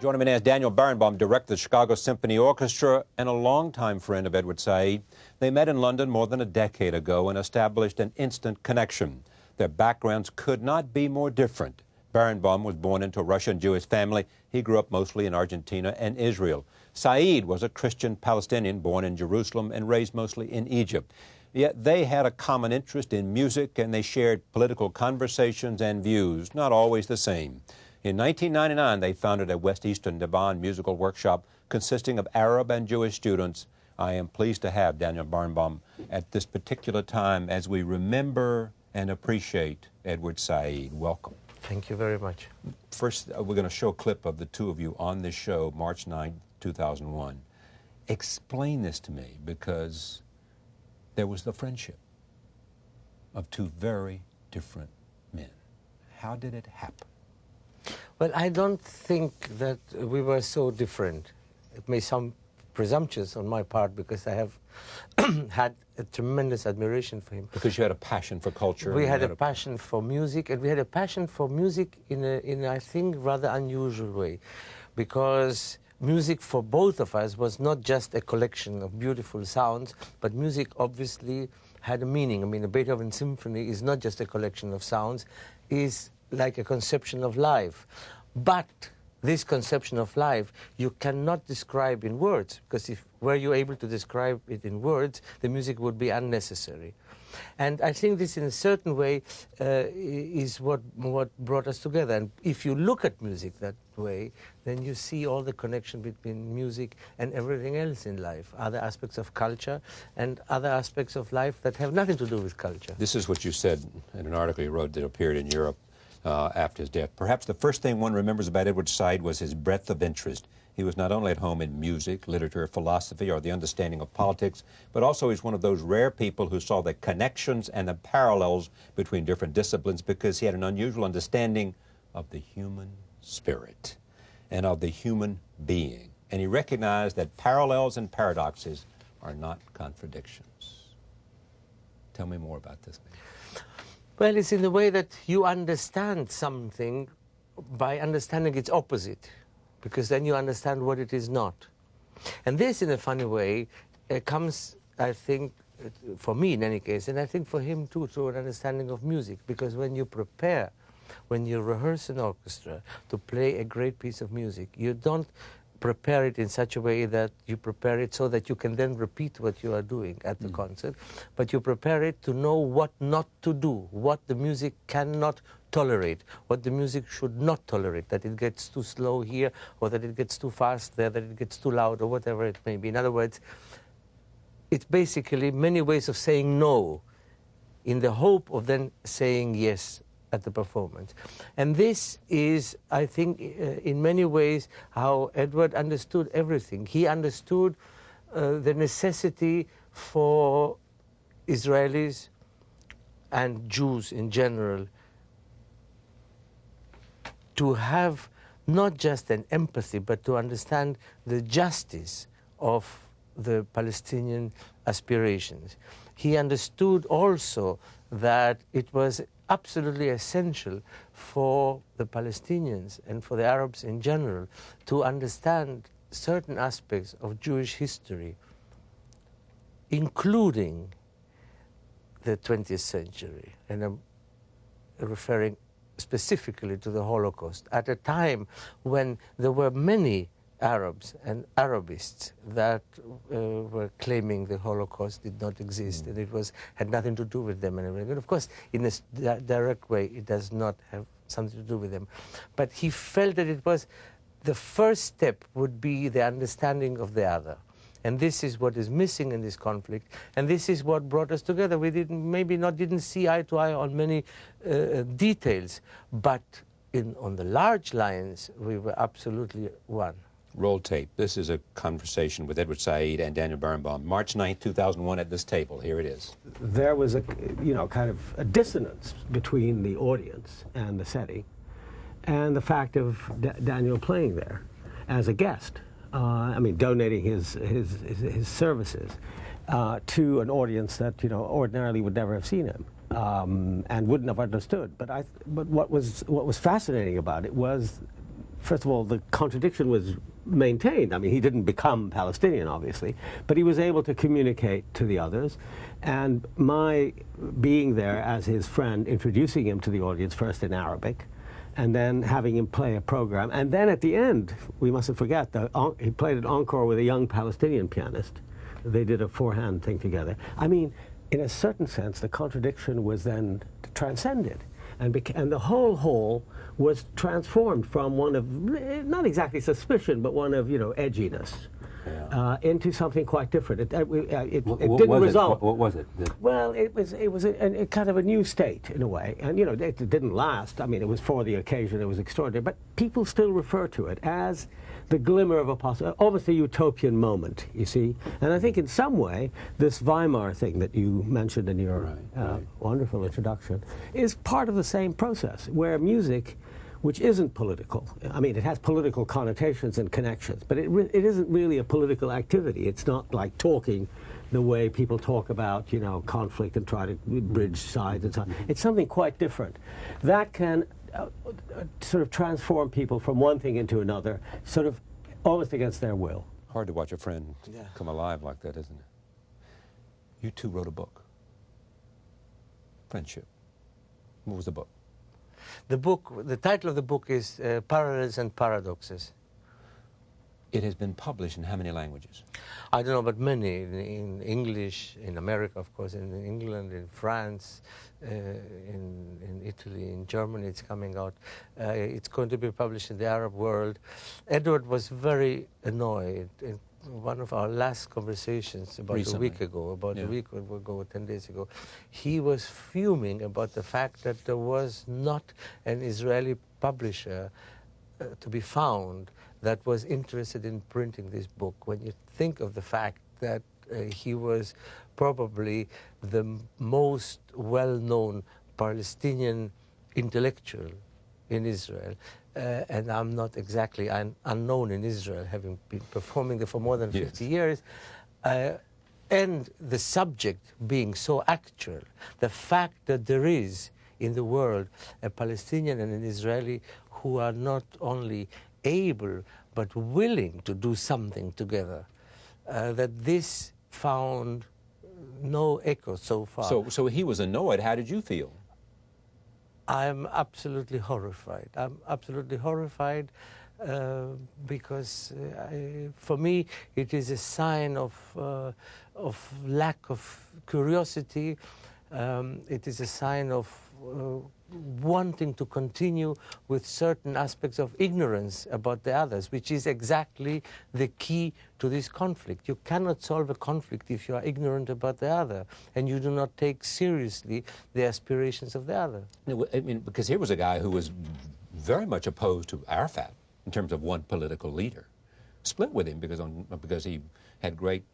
Joining me now is Daniel Barenboim, director of the Chicago Symphony Orchestra and a longtime friend of Edward Said. They met in London more than a decade ago and established an instant connection. Their backgrounds could not be more different. Barenboim was born into a Russian Jewish family. He grew up mostly in Argentina and Israel. Said was a Christian Palestinian born in Jerusalem and raised mostly in Egypt. Yet they had a common interest in music, and they shared political conversations and views, not always the same. In 1999, they founded a West Eastern Divan musical workshop consisting of Arab and Jewish students. I am pleased to have Daniel Barenboim at this particular time as we remember and appreciate Edward Said. Welcome. Thank you very much. First, we're going to show a clip of the two of you on this show, March 9, 2001. Explain this to me, because there was the friendship of two very different men. How did it happen? Well, I don't think that we were so different. It may sound presumptuous on my part because I have had a tremendous admiration for him. Because you had a passion for culture. We had a passion for music, and we had a passion for music in a, I think, rather unusual way. Because music for both of us was not just a collection of beautiful sounds, but music obviously had a meaning. I mean, a Beethoven symphony is not just a collection of sounds, is like a conception of life. But this conception of life you cannot describe in words, because if were you able to describe it in words, the music would be unnecessary. And I think this in a certain way is what brought us together. And if you look at music that way, then you see all the connection between music and everything else in life, other aspects of culture and other aspects of life that have nothing to do with culture. This is what you said in an article you wrote that appeared in Europe after his death. Perhaps the first thing one remembers about Edward Said was his breadth of interest. He was not only at home in music, literature, philosophy, or the understanding of politics, but also he's one of those rare people who saw the connections and the parallels between different disciplines, because he had an unusual understanding of the human spirit and of the human being. And he recognized that parallels and paradoxes are not contradictions. Tell me more about this, man. Well, it's in the way that you understand something by understanding its opposite, because then you understand what it is not. And this, in a funny way, comes, I think, for me in any case, and I think for him too, through an understanding of music, because when you prepare, when you rehearse an orchestra to play a great piece of music, you don't prepare it in such a way that you prepare it so that you can then repeat what you are doing at the concert, but you prepare it to know what not to do, what the music cannot tolerate, what the music should not tolerate, that it gets too slow here, or that it gets too fast there, that it gets too loud, or whatever it may be. In other words, it's basically many ways of saying no in the hope of then saying yes at the performance. And this is, I think, in many ways how Edward understood everything. He understood the necessity for Israelis and Jews in general to have not just an empathy, but to understand the justice of the Palestinian aspirations. He understood also that it was absolutely essential for the Palestinians and for the Arabs in general to understand certain aspects of Jewish history, including the 20th century. And I'm referring specifically to the Holocaust, at a time when there were many Arabs and Arabists that were claiming the Holocaust did not exist, and it had nothing to do with them and everything. And of course, in a direct way, it does not have something to do with them. But he felt that it was the first step would be the understanding of the other. And this is what is missing in this conflict, and this is what brought us together. We didn't see eye to eye on many details, but on the large lines, we were absolutely one. Roll tape. This is a conversation with Edward Said and Daniel Barenboim, March 9, 2001, at this table. Here it is. There was a, kind of a dissonance between the audience and the setting, and the fact of Daniel playing there as a guest. Donating his services to an audience that ordinarily would never have seen him and wouldn't have understood. But what was fascinating about it was first of all, the contradiction was maintained. I mean, he didn't become Palestinian, obviously, but he was able to communicate to the others. And my being there as his friend, introducing him to the audience first in Arabic, and then having him play a program. And then at the end, we mustn't forget, he played an encore with a young Palestinian pianist. They did a four-hand thing together. I mean, in a certain sense, the contradiction was then transcended. And the whole hall was transformed from one of, not exactly suspicion, but one of, edginess, into something quite different. It didn't result. What was it? Well, it was a kind of a new state, in a way. And, it didn't last. I mean, it was for the occasion. It was extraordinary. But people still refer to it as the glimmer of a almost a utopian moment, you see. And I think in some way, this Weimar thing that you mentioned in your wonderful introduction is part of the same process, where music, which isn't political, I mean, it has political connotations and connections, but it isn't really a political activity. It's not like talking the way people talk about, conflict and try to bridge sides and so on. It's something quite different. That can sort of transform people from one thing into another, sort of almost against their will. Hard to watch a friend come alive like that, isn't it? You two wrote a book, Friendship. What was the book? The title of the book is Parallels and Paradoxes. It has been published in how many languages? I don't know, but many. In English, in America, of course, in England, in France, in Italy, in Germany it's coming out. It's going to be published in the Arab world. Edward was very annoyed. In one of our last conversations about Recently. a week ago, 10 days ago, he was fuming about the fact that there was not an Israeli publisher to be found that was interested in printing this book. When you think of the fact that he was probably the most well-known Palestinian intellectual in Israel, and I'm not exactly unknown in Israel, having been performing there for more than 50 years, and the subject being so actual, the fact that there is in the world a Palestinian and an Israeli who are not only able but willing to do something together, that this found no echo so far. So he was annoyed. How did you feel? I'm absolutely horrified. I'm absolutely horrified because for me it is a sign of lack of curiosity. It is a sign of wanting to continue with certain aspects of ignorance about the others, which is exactly the key to this conflict. You cannot solve a conflict if you are ignorant about the other and you do not take seriously the aspirations of the other. I mean, because here was a guy who was very much opposed to Arafat in terms of one political leader. Split with him because he had great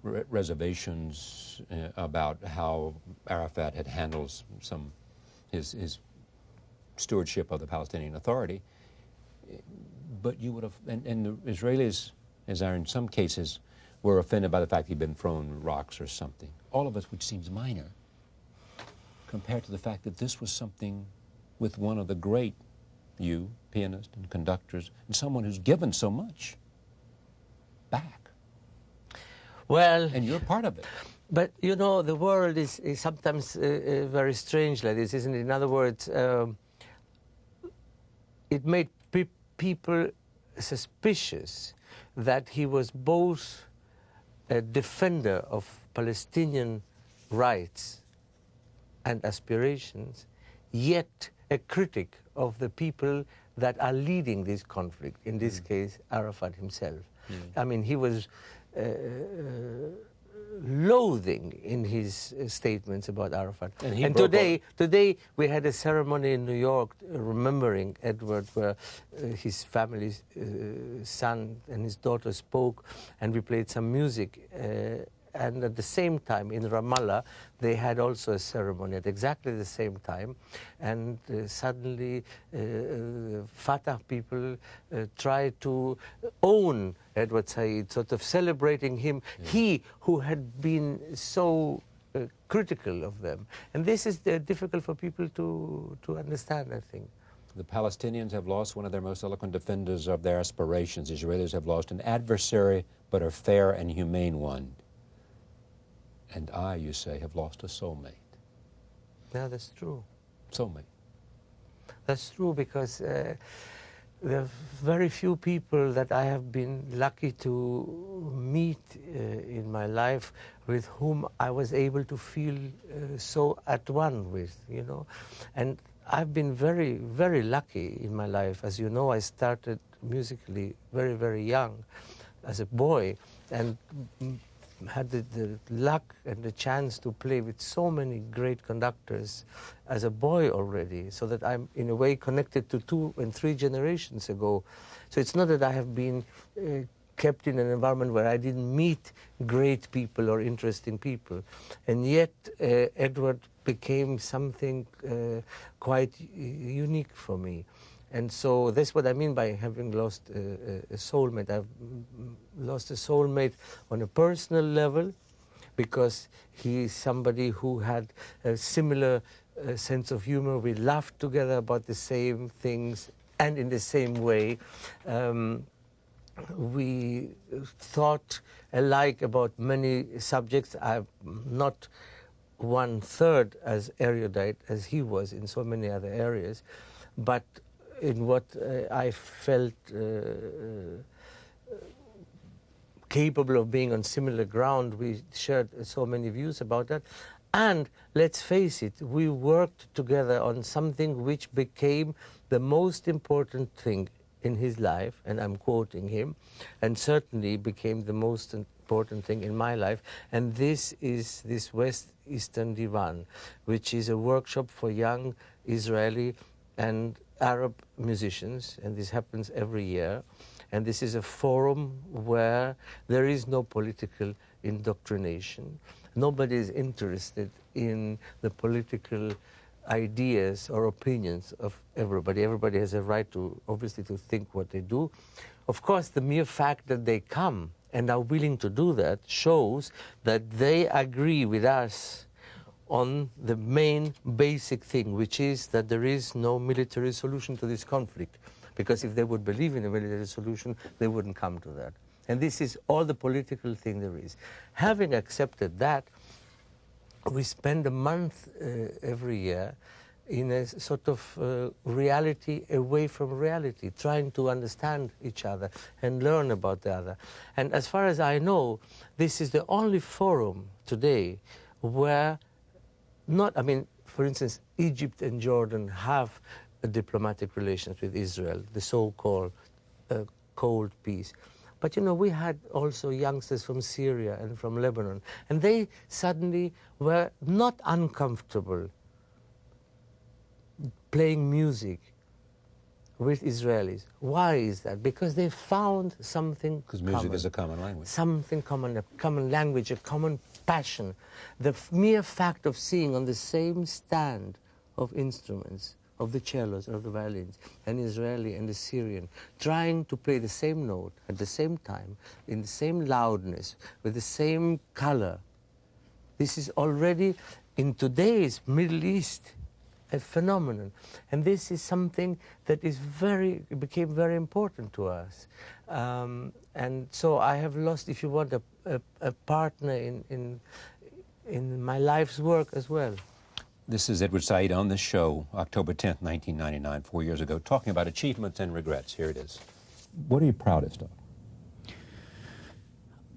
reservations about how Arafat had handled his stewardship of the Palestinian Authority. But you would have, and the Israelis, as are in some cases, were offended by the fact he'd been thrown rocks or something. All of us, which seems minor, compared to the fact that this was something with one of the great pianists and conductors, and someone who's given so much back. Well, and you're part of it. But, the world is sometimes very strange like this, isn't it? In other words, it made people suspicious that he was both a defender of Palestinian rights and aspirations, yet a critic of the people that are leading this conflict, in this case, Arafat himself. I mean, he was loathing in his statements about Arafat. And today we had a ceremony in New York remembering Edward, where his family's son and his daughter spoke, and we played some music. And at the same time, in Ramallah, they had also a ceremony at exactly the same time. And suddenly, Fatah people tried to own Edward Said, sort of celebrating him, he who had been so critical of them. And this is difficult for people to understand, I think. The Palestinians have lost one of their most eloquent defenders of their aspirations. Israelis have lost an adversary, but a fair and humane one. And I, you say, have lost a soulmate. Yeah, that's true. Soulmate. That's true, because there are very few people that I have been lucky to meet in my life with whom I was able to feel so at one with, you know. And I've been very, very lucky in my life. As you know, I started musically very, very young as a boy, and had the luck and the chance to play with so many great conductors as a boy already, so that I'm in a way connected to 2 and 3 generations ago. So it's not that I have been kept in an environment where I didn't meet great people or interesting people. And yet Edward became something quite unique for me. And so that's what I mean by having lost a soulmate. I've lost a soulmate on a personal level, because he is somebody who had a similar sense of humor. We laughed together about the same things and in the same way. We thought alike about many subjects. I'm not 1/3 as erudite as he was in so many other areas, but in what I felt capable of being on similar ground, we shared so many views about that. And let's face it, we worked together on something which became the most important thing in his life, and I'm quoting him, and certainly became the most important thing in my life. And this is this West Eastern Divan, which is a workshop for young Israeli and Arab musicians, and this happens every year. And this is a forum where there is no political indoctrination. Nobody is interested in the political ideas or opinions of everybody. Everybody has a right to, obviously, to think what they do. Of course, the mere fact that they come and are willing to do that shows that they agree with us on the main basic thing, which is that there is no military solution to this conflict. Because if they would believe in a military solution, they wouldn't come to that. And this is all the political thing there is. Having accepted that, we spend a month every year in a sort of reality away from reality, trying to understand each other and learn about the other. And as far as I know, this is the only forum today where I mean, for instance, Egypt and Jordan have diplomatic relations with Israel, the so-called cold peace. But, you know, we had also youngsters from Syria and from Lebanon, and they suddenly were not uncomfortable playing music with Israelis. Why is that? Because they found something Because music common. is a common language. Something common, a common language, a common passion. The mere fact of seeing on the same stand of instruments, of the cellos or the violins, an Israeli and a Syrian, trying to play the same note at the same time, in the same loudness, with the same color. This is already, in today's Middle East, a phenomenon. And this is something that is became very important to us. And so I have lost, if you want, a partner in my life's work as well. This is Edward Said on this show, October 10th, 1999, 4 years ago, talking about achievements and regrets. Here it is. What are you proudest of?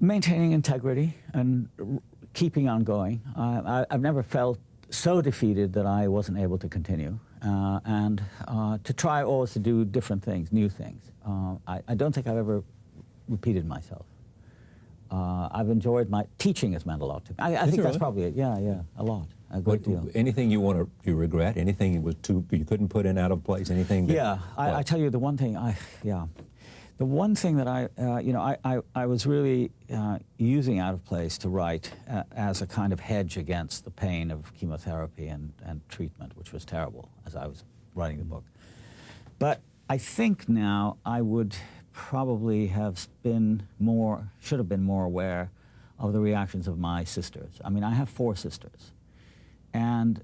Maintaining integrity and keeping on going. I've never felt so defeated that I wasn't able to continue, and to try always to do different things, new things. I don't think I've ever repeated myself. I've enjoyed my teaching has meant a lot to me. I think that's probably it. Yeah, a lot. A good deal. Anything you regret? Anything was you couldn't put in out of place? Anything? I tell you the one thing. The one thing that I was really using Out of Place to write as a kind of hedge against the pain of chemotherapy and treatment, which was terrible as I was writing the book. But I think now I would probably should have been more aware of the reactions of my sisters. I mean, I have 4 sisters. And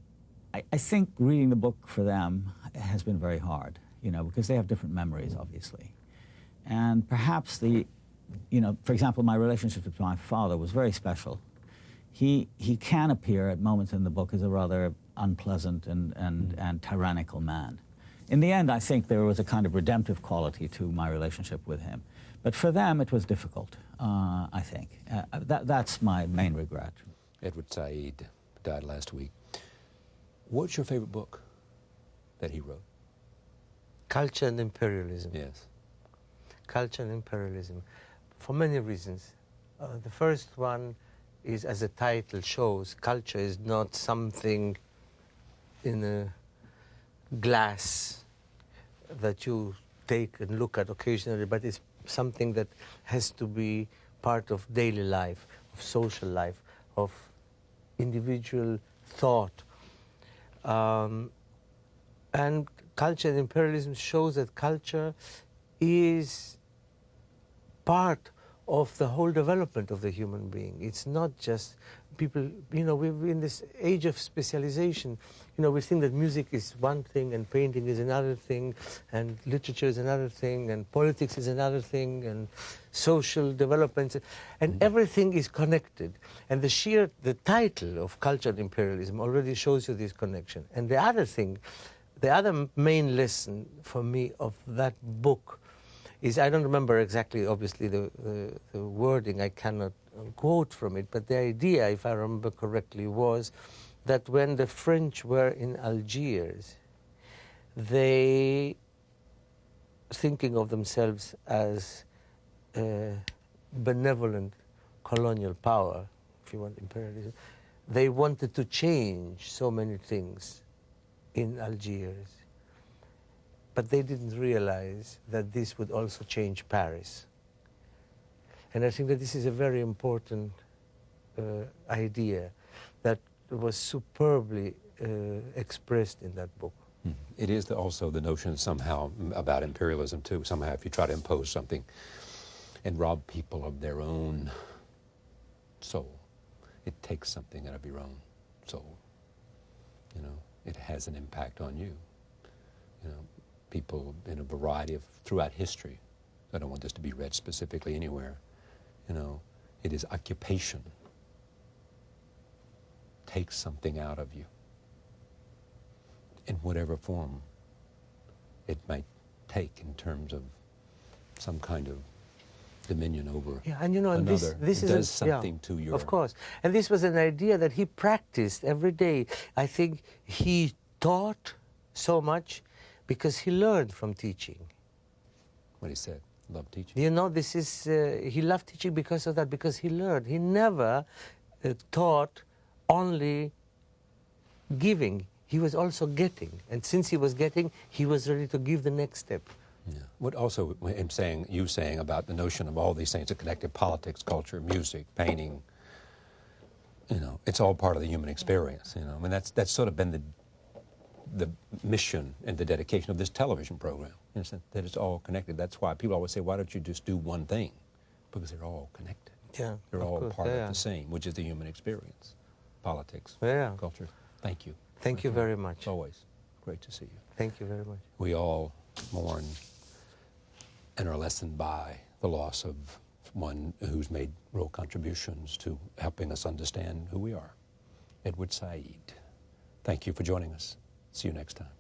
I think reading the book for them has been very hard, because they have different memories, obviously. And perhaps for example, my relationship with my father was very special. He can appear at moments in the book as a rather unpleasant and tyrannical man. In the end, I think there was a kind of redemptive quality to my relationship with him. But for them, it was difficult, I think. That's my main regret. Edward Said died last week. What's your favorite book that he wrote? Culture and Imperialism. Yes. Culture and Imperialism, for many reasons. The first one is, as the title shows, culture is not something in a glass that you take and look at occasionally, but it's something that has to be part of daily life, of social life, of individual thought. And Culture and Imperialism shows that culture is part of the whole development of the human being. It's not just people, we're in this age of specialization. We think that music is one thing and painting is another thing and literature is another thing and politics is another thing and social developments, and everything is connected. And the title of Culture and Imperialism already shows you this connection. And the other thing, the other main lesson for me of that book is, I don't remember exactly, obviously, the wording, I cannot quote from it, but the idea, if I remember correctly, was that when the French were in Algiers, they, thinking of themselves as a benevolent colonial power, if you want imperialism, they wanted to change so many things in Algiers. But they didn't realize that this would also change Paris. And I think that this is a very important idea that was superbly expressed in that book. It is also the notion somehow about imperialism, too. Somehow if you try to impose something and rob people of their own soul, it takes something out of your own soul. It has an impact on you. People in a variety of, throughout history, I don't want this to be read specifically anywhere, it is occupation. Takes something out of you in whatever form it might take in terms of some kind of dominion over another. This does something to your... Of course. And this was an idea that he practiced every day. I think he taught so much because he learned from teaching. What he said, love teaching. This is, he loved teaching because of that, because he learned. He never taught only giving. He was also getting. And since he was getting, he was ready to give the next step. Yeah. What also you saying about the notion of all these things that connected politics, culture, music, painting, it's all part of the human experience. That's sort of been the mission and the dedication of this television program, in a sense, that it's all connected. That's why people always say, why don't you just do one thing? Because they're all connected. Yeah, they're all part of the same, which is the human experience. Politics, culture. Thank you. Thank you very much. It's always great to see you. Thank you very much. We all mourn and are lessened by the loss of one who's made real contributions to helping us understand who we are. Edward Said. Thank you for joining us. See you next time.